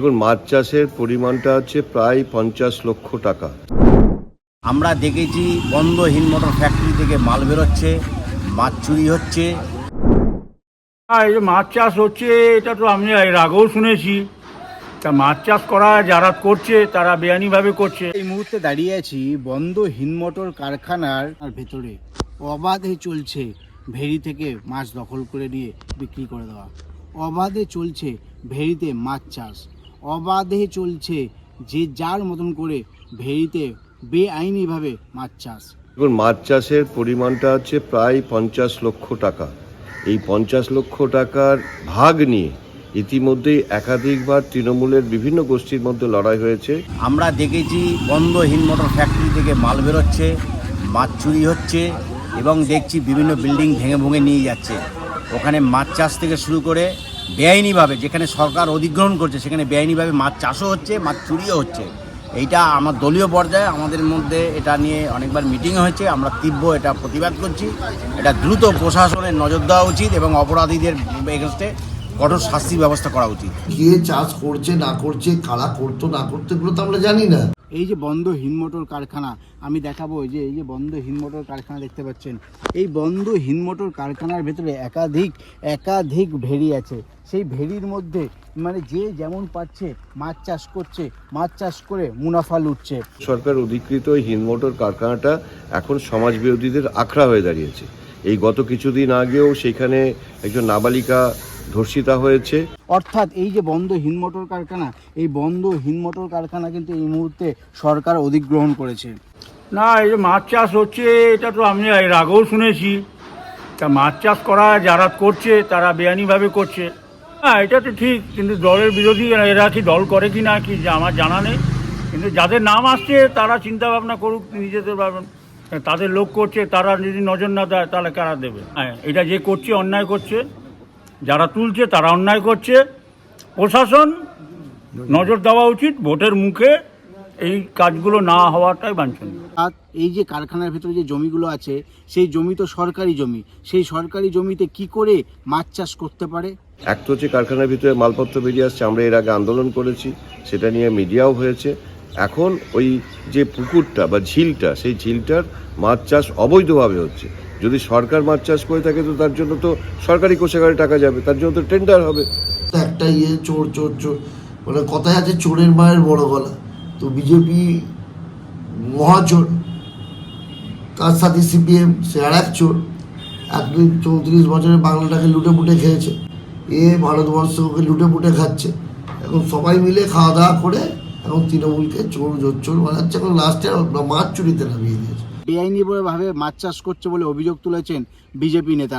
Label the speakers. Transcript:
Speaker 1: দেখুন, মাছ চাষের পরিমাণটা হচ্ছে প্রায় 50 লক্ষ টাকা।
Speaker 2: আমরা দেখেছি বন্ধ হিন্দমোটর ফ্যাক্টরি থেকে মাল বেরোচ্ছে, মাছ চুরি হচ্ছে।
Speaker 3: এই যে মাছ চাষ হচ্ছে, এটা তো আমি এর আগেও শুনেছি। তা মাছ চাষ করা যারা করছে তারা বেআইনিভাবে করছে।
Speaker 4: এই মুহূর্তে দাঁড়িয়ে আছি বন্ধ হিন্দমোটর কারখানার ভেতরে। অবাধে চলছে ভেড়ি থেকে মাছ দখল করে নিয়ে বিক্রি করে দেওয়া, অবাধে চলছে ভেড়িতে মাছ চাষ, অবাধে চলছে যে যার মতন করে ভেড়িতে বেআইনিভাবে মাছ চাষ।
Speaker 1: দেখুন, মাছ চাষের পরিমাণটা হচ্ছে প্রায় 50 লক্ষ টাকা। এই 50 লক্ষ টাকার ভাগ নিয়ে ইতিমধ্যেই একাধিকবার তৃণমূলের বিভিন্ন গোষ্ঠীর মধ্যে লড়াই হয়েছে।
Speaker 2: আমরা দেখেছি বন্ধ হিন্দমোটর ফ্যাক্টরি থেকে মাল বেরোচ্ছে, মাছ চুরি হচ্ছে এবং দেখছি বিভিন্ন বিল্ডিং ভেঙে ভেঙে নিয়ে যাচ্ছে। ওখানে মাছ চাষ থেকে শুরু করে বেআইনিভাবে, যেখানে সরকার অধিগ্রহণ করছে সেখানে বেআইনিভাবে মাছ চাষও হচ্ছে, মাছ চুরিও হচ্ছে। এইটা আমার দলীয় পর্যায়ে আমাদের মধ্যে এটা নিয়ে অনেকবার মিটিং হয়েছে। আমরা তীব্র এটা প্রতিবাদ করছি। এটা দ্রুত প্রশাসনের নজর দেওয়া উচিত এবং অপরাধীদের এগেনস্টে কঠোর শাস্তির ব্যবস্থা করা উচিত।
Speaker 5: কে চাষ করছে না করছে, কারা করতো না করতে, এগুলো তো আমরা জানি না।
Speaker 4: এই যে বন্ধ হিন্দমোটর কারখানা আমি দেখাবো, এই যে বন্ধ হিন্দমোটর কারখানা দেখতে পাচ্ছেন, এই বন্ধ হিন্দমোটর কারখানার ভেতরে একাধিক ভেড়ি আছে। সেই ভেড়ির মধ্যে মানে যে যেমন পাচ্ছে মাছ চাষ করছে, মাছ চাষ করে মুনাফা লুটছে।
Speaker 1: সরকার অধিকৃত এই হিন্দমোটর কারখানাটা এখন সমাজ বিরোধীদের আখড়া হয়ে দাঁড়িয়েছে। এই গত কিছুদিন আগেও সেখানে একজন নাবালিকা ধর্ষিতা হয়েছে।
Speaker 4: অর্থাৎ এই যে বন্ধ হিন্দমোটর কারখানা, এই বন্ধ হিন্দমোটর কারখানা কিন্তু এই মুহূর্তে সরকার অধিগ্রহণ করেছে।
Speaker 3: না, এই যে মাছ চাষ হচ্ছে, এটা তো আমি এর আগেও শুনেছি। তা মাছ চাষ করা যারা করছে তারা বেআইনিভাবে করছে। হ্যাঁ, এটা তো ঠিক, কিন্তু দলের বিরোধী এরা কি দল করে কি না কি আমার জানা নেই। কিন্তু যাদের নাম আসছে তারা চিন্তা ভাবনা করুক, নিজেদের ভাবেন। তাদের লোক করছে, তারা যদি নজর না দেয় তাহলে কারা দেবে? হ্যাঁ, এটা যে করছে অন্যায় করছে, যারা তুলছে তারা অন্যায় করছে। প্রশাসন নজর দেওয়া উচিত। ভোটের মুখে এই কাজগুলো না হওয়াটাই বাঞ্ছনীয়।
Speaker 4: আর এই যে কারখানার ভেতরে যে জমিগুলো আছে, সেই জমি তো সরকারি জমি। সেই সরকারি জমিতে কি করে মাছ চাষ করতে পারে?
Speaker 1: এক তো হচ্ছে কারখানার ভিতরে মালপত্র বেরিয়ে আসছে, আমরা এর আগে আন্দোলন করেছি, সেটা নিয়ে মিডিয়াও হয়েছে। এখন ওই যে পুকুরটা বা ঝিলটা, সেই ঝিলটার মাছ চাষ অবৈধভাবে হচ্ছে। যদি সরকার মাছ চাষ করে থাকে তো তার জন্য তো সরকারি কোষাগারে টাকা যাবে, তার জন্য তো টেন্ডার হবে।
Speaker 5: একটা চোর চোর চোর, মানে কথায় আছে চোরের মায়ের বড় গলা। তো বিজেপি মহাচোর, তার সাথে সিপিএম সে আর এক চোর। 34 বছরে বাংলাটাকে লুটে পুটে খেয়েছে, ভারতবর্ষকে লুটে পুটে খাচ্ছে। এখন সবাই মিলে খাওয়া দাওয়া করে এখন তৃণমূলকে চোর জোচ্চোর বানাচ্ছে। এখন লাস্টে মাছ চুরিতে নামিয়ে দিয়েছে।
Speaker 4: বেআইনিভাবে মাছ চাষ করছে বলে অভিযোগ তুলেছেন বিজেপি নেতারা।